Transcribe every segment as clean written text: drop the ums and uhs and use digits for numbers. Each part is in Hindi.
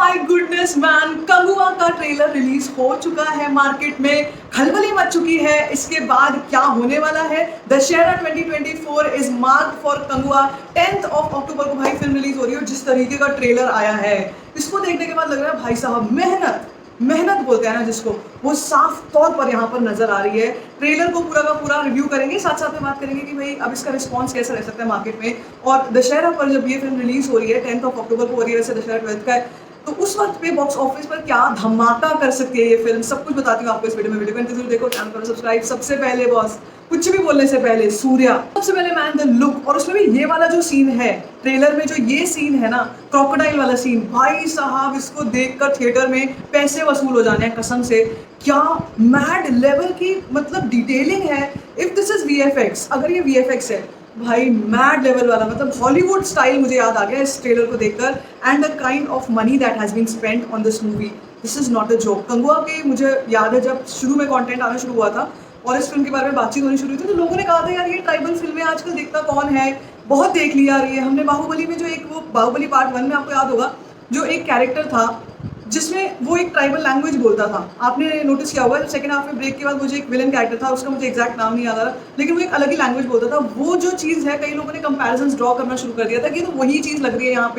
माय गुडनेस मैन, कंगुआ का ट्रेलर रिलीज हो चुका है, मार्केट में खलबली मच चुकी है। इसके बाद क्या होने वाला है? Dussehra 2024 is marked for Kanguva. 10th of October को भाई फिल्म रिलीज हो रही है। जिस तरीके का ट्रेलर आया है, इसको देखने के बाद लग रहा है भाई साहब मेहनत मेहनत बोलते हैं ना जिसको, वो साफ तौर पर यहाँ पर नजर आ रही है। ट्रेलर को पूरा का पूरा रिव्यू करेंगे, साथ साथ में बात करेंगे कि भाई अब इसका रिस्पांस कैसा रह सकता है मार्केट में। और दशहरा पर जब ये फिल्म रिलीज हो रही है, 10th ऑफ अक्टूबर को हो रही है, वैसे दशहरा 12th का है, तो उस वक्त पे बॉक्स ऑफिस पर क्या धमाका कर सकती है ये फिल्म, सब कुछ बताती हूँ आपको इस वीडियो में। वीडियो को जरूर देखो, चैनल करो सब्सक्राइब। सबसे पहले बॉस, कुछ भी बोलने से पहले सूर्या, सबसे पहले मैन द लुक, और उसमें भी ये वाला जो सीन है ट्रेलर में, जो ये सीन है ना क्रोकोडाइल वाला सीन, भाई साहब इसको देखकर थिएटर में पैसे वसूल हो जाने हैं कसम से। क्या मैड लेवल की मतलब डिटेलिंग है। इफ दिस इज वीएफएक्स, अगर ये वीएफएक्स है भाई, मैड लेवल वाला, मतलब हॉलीवुड स्टाइल मुझे याद आ गया इस ट्रेलर को देखकर। And the kind of money that has been spent on this movie, this is not a joke. Kanguva के मुझे याद है जब शुरू में कंटेंट आना शुरू हुआ था और इस फिल्म के बारे में बातचीत होनी शुरू हुई थी, तो लोगों ने कहा था यार ये ट्राइबल फिल्में आजकल देखता कौन है, बहुत देख लिया रही है। हमने बाहुबली में जो एक, वो बाहुबली पार्ट 1 में आपको याद होगा, जो एक कैरेक्टर था जिसमें वो एक ट्राइबल लैंग्वेज बोलता था, आपने नोटिस किया होगा। सेकंड हाफ में ब्रेक के बाद मुझे एक विलन कैरेक्टर था, उसका मुझे एग्जैक्ट नाम नहीं याद आ रहा, लेकिन वो एक अलग ही लैंग्वेज बोलता था। वो जो चीज़ है, कई लोगों ने कंपैरिजंस ड्रॉ करना शुरू कर दिया था कि तो वही चीज़ लग रही है यहाँ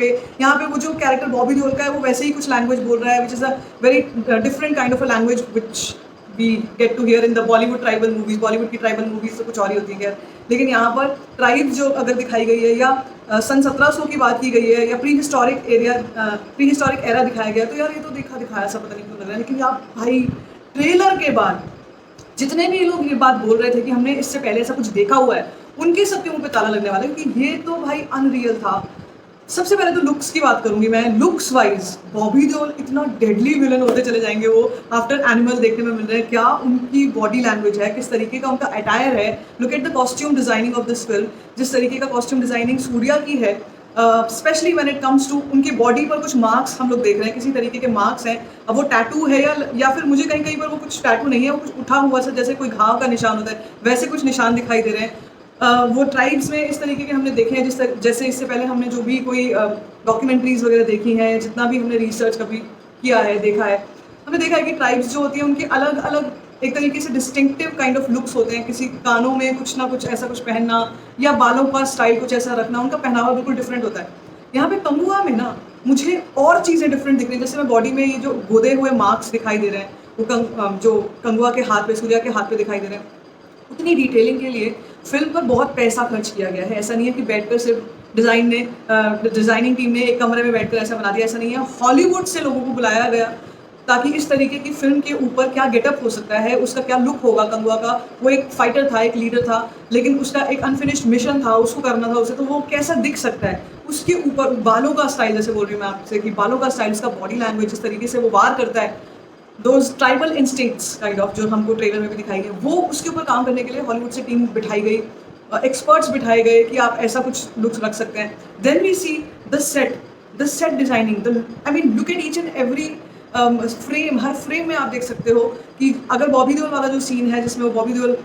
पे वो जो कैरेक्टर बॉबी देओल का है, वो वैसे ही कुछ लैंग्वेज बोल रहा है, which is a very different kind of a language which we get to hear in the Bollywood tribal movies. Bollywood की ट्राइबल मूवीज तो कुछ और ही होती है, लेकिन यहाँ पर ट्राइब जो अगर दिखाई गई है, या सन 1700 की बात की गई है, या प्री हिस्टोरिक एरा दिखाया गया, तो यार ये तो दिखाया सा पता नहीं क्यों लग रहा है। लेकिन यार भाई ट्रेलर के बाद जितने भी लोग ये बात बोल रहे थे कि हमने इससे पहले ऐसा कुछ देखा हुआ है, उनके सबके मुंह पे ताला लगने वाला है, क्योंकि ये तो भाई अनरियल था। सबसे पहले तो लुक्स की बात करूंगी मैं। लुक्स वाइज बॉबी देओल इतना डेडली विलन होते चले जाएंगे वो, आफ्टर एनिमल देखने में मिल रहे हैं। क्या उनकी बॉडी लैंग्वेज है, किस तरीके का उनका अटायर है। Look at the costume designing of this film, जिस तरीके का कॉस्ट्यूम डिजाइनिंग सूर्या की है, specially when it comes to उनकी बॉडी पर कुछ मार्क्स हम लोग देख रहे हैं, किसी तरीके के मार्क्स हैं। अब वो टैटू है या फिर मुझे कहीं कहीं पर वो कुछ टैटू नहीं है, वो कुछ उठा हुआ सा जैसे कोई घाव का निशान होता है, वैसे कुछ निशान दिखाई दे रहे हैं। वो ट्राइब्स में इस तरीके के हमने देखे हैं, जैसे इससे पहले हमने जो भी कोई डॉक्यूमेंट्रीज वगैरह देखी हैं, जितना भी हमने रिसर्च कभी किया है, देखा है, हमने देखा है कि ट्राइब्स जो होती हैं उनके अलग अलग एक तरीके से डिस्टिंक्टिव काइंड ऑफ लुक्स होते हैं। किसी कानों में कुछ ना कुछ ऐसा कुछ पहनना, या बालों का स्टाइल कुछ ऐसा रखना, उनका पहनावा बिल्कुल डिफरेंट होता है। यहाँ पे कंगुआ में ना मुझे और चीज़ें डिफरेंट दिख रही हैं। जैसे मैं बॉडी में ये जो गोदे हुए मार्क्स दिखाई दे रहे हैं, वो जो कंगुआ के हाथ पे, सूर्या के हाथ पे दिखाई दे रहे हैं, उतनी डिटेलिंग के लिए फिल्म पर बहुत पैसा खर्च किया गया है। ऐसा नहीं है कि बैठकर सिर्फ डिज़ाइनिंग टीम ने एक कमरे में बैठकर ऐसा बना दिया, ऐसा नहीं है। हॉलीवुड से लोगों को बुलाया गया ताकि इस तरीके की फिल्म के ऊपर क्या गेटअप हो सकता है, उसका क्या लुक होगा। कंगुआ का वो एक फाइटर था, एक लीडर था, लेकिन उसका एक अनफिनिश्ड मिशन था, उसको करना था उसे, तो वो कैसा दिख सकता है। उसके ऊपर बालों का स्टाइल, जैसे बोल रही हूँ मैं आपसे कि बालों का स्टाइल, उसका बॉडी लैंग्वेज, जिस तरीके से वो वार करता है, those tribal instincts kind of जो हमको ट्रेलर में भी दिखाई गई, वो उसके ऊपर काम करने के लिए हॉलीवुड से टीम बिठाई गई, एक्सपर्ट्स बिठाए गए कि आप ऐसा कुछ लुक्स रख सकते हैं। Then we see the set designing, I mean look at each and every frame. हर फ्रेम में आप देख सकते हो कि अगर बॉबी देओल वाला जो सीन है, जिसमें वो बॉबी देओल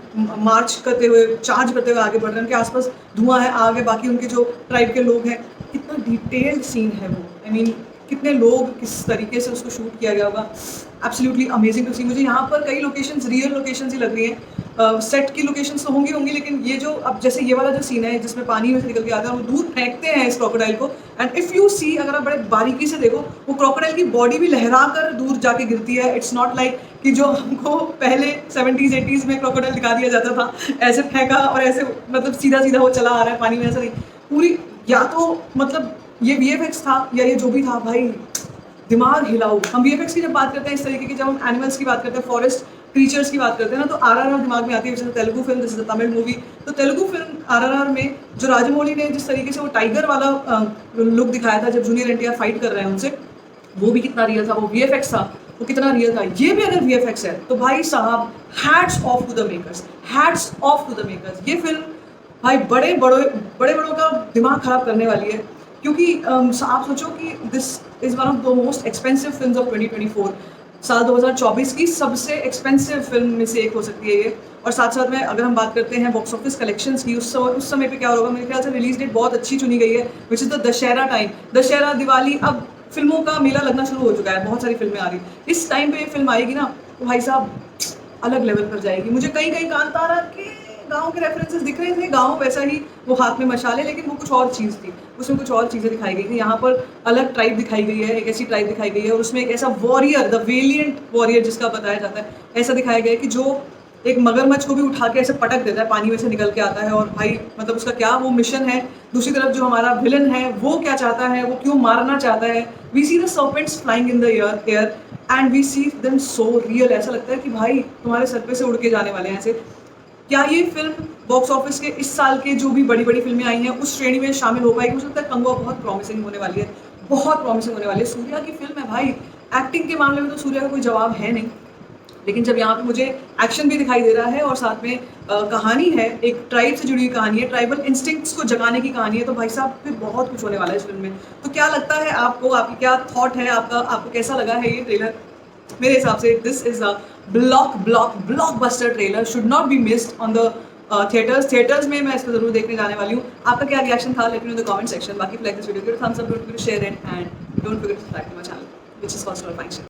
चार्ज करते हुए आगे बढ़ रहे हैं, उनके आसपास धुआं है, आगे बाकी उनके जो ट्राइब के लोग हैं, कितना डिटेल्ड सीन है वो। आई मीन कितने लोग, किस तरीके से उसको शूट किया गया होगा, एब्सोल्युटली अमेजिंग टू सी। मुझे यहाँ पर कई लोकेशंस रियल लोकेशंस ही लग रही हैं। सेट की लोकेशंस तो होंगी, लेकिन ये जो अब जैसे ये वाला जो सीन है जिसमें पानी में से निकल के आता है, वो दूर फेंकते हैं इस क्रोकोडाइल को, एंड इफ़ यू सी, अगर आप बड़े बारीकी से देखो, वो क्रोकोडाइल की बॉडी भी लहरा कर दूर जाके गिरती है। इट्स नॉट लाइक कि जो हमको पहले 70s 80s में क्रोकोडाइल दिखा दिया जाता था, ऐसे फेंका और ऐसे मतलब सीधा सीधा वो चला आ रहा है पानी में, ऐसा नहीं। पूरी, या तो मतलब ये वीएफएक्स था या ये जो भी था, भाई दिमाग हिलाओ। हम वीएफएक्स की जब बात करते हैं इस तरीके की, जब हम एनिमल्स की बात करते हैं, फॉरेस्ट क्रीचर्स की बात करते हैं ना, तो आरआरआर दिमाग में आती है। जैसे तेलुगु फिल्म, जैसे तमिल मूवी, तो तेलुगु फिल्म आरआरआर में जो राजमौली ने जिस तरीके से वो टाइगर वाला लुक दिखाया था जब जूनियर एनटीआर फाइट कर रहे हैं उनसे, वो भी कितना रियल था। वो वीएफएक्स था, वो कितना रियल था। ये भी अगर वीएफएक्स है तो भाई साहब hats off to the makers, hats off to the makers. ये फिल्म भाई बड़े बड़ों का दिमाग खराब करने वाली है, क्योंकि आप सोचो कि this is one of the most expensive films of 2024। साल 2024 की सबसे एक्सपेंसिव फिल्म में से एक हो सकती है ये। और साथ साथ में अगर हम बात करते हैं बॉक्स ऑफिस कलेक्शंस की, उस समय पे क्या होगा, मेरे ख्याल से रिलीज डेट बहुत अच्छी चुनी गई है, which is the Dussehra time. Dussehra, Diwali, अब फिल्मों का मेला लगना शुरू हो चुका है, बहुत सारी फिल्में आ रही। इस टाइम पे ये फिल्म आएगी ना तो भाई साहब अलग लेवल पर जाएगी। मुझे कहीं कहीं कांतारा के गाँव के रेफरेंसेस दिख रहे थे, गाँव वैसा ही, वो हाथ में मशाले, लेकिन वो कुछ और चीज़ थी, उसमें कुछ और चीज़ें दिखाई गई थी। यहाँ पर अलग ट्राइब दिखाई गई है, एक ऐसी ट्राइब दिखाई गई है और उसमें एक ऐसा वॉरियर, द वेलिएंट वॉरियर जिसका बताया जाता है, ऐसा दिखाया गया है कि जो एक मगरमच्छ को भी उठा के ऐसे पटक देता है, पानी में से निकल के आता है और भाई मतलब उसका क्या वो मिशन है। दूसरी तरफ जो हमारा विलन है वो क्या चाहता है, वो क्यों मारना चाहता है। We see the serpents flying in the air and we see them so real. ऐसा लगता है कि भाई तुम्हारे सर पे से उड़ के जाने वाले हैं ऐसे। क्या ये फिल्म बॉक्स ऑफिस के इस साल के जो भी बड़ी बड़ी फिल्में आई हैं उस श्रेणी में शामिल हो पाएगी? मुझे लगता है कंगुआ बहुत प्रॉमिसिंग होने वाली है, बहुत प्रॉमिसिंग होने वाली है। सूर्या की फिल्म है भाई, एक्टिंग के मामले में तो सूर्या का कोई जवाब है नहीं, लेकिन जब यहाँ पे मुझे एक्शन भी दिखाई दे रहा है और साथ में कहानी है, एक ट्राइब से जुड़ी हुई कहानी है, ट्राइबल इंस्टिंक्ट्स को जगाने की कहानी है, तो भाई साहब फिर बहुत कुछ होने वाला है इस फिल्म में। तो क्या लगता है आपको, आपकी क्या थॉट है, आपको कैसा लगा है ये ट्रेलर? मेरे हिसाब से this is a blockbuster trailer, should not be missed on the theatres में मैं इसको जरूर देखने जाने वाली हूँ। आपका क्या रिएक्शन था, let me know in the comment section. बाकी like this video, give it a thumbs up, don't forget to share it and don't forget to subscribe to my channel which is first of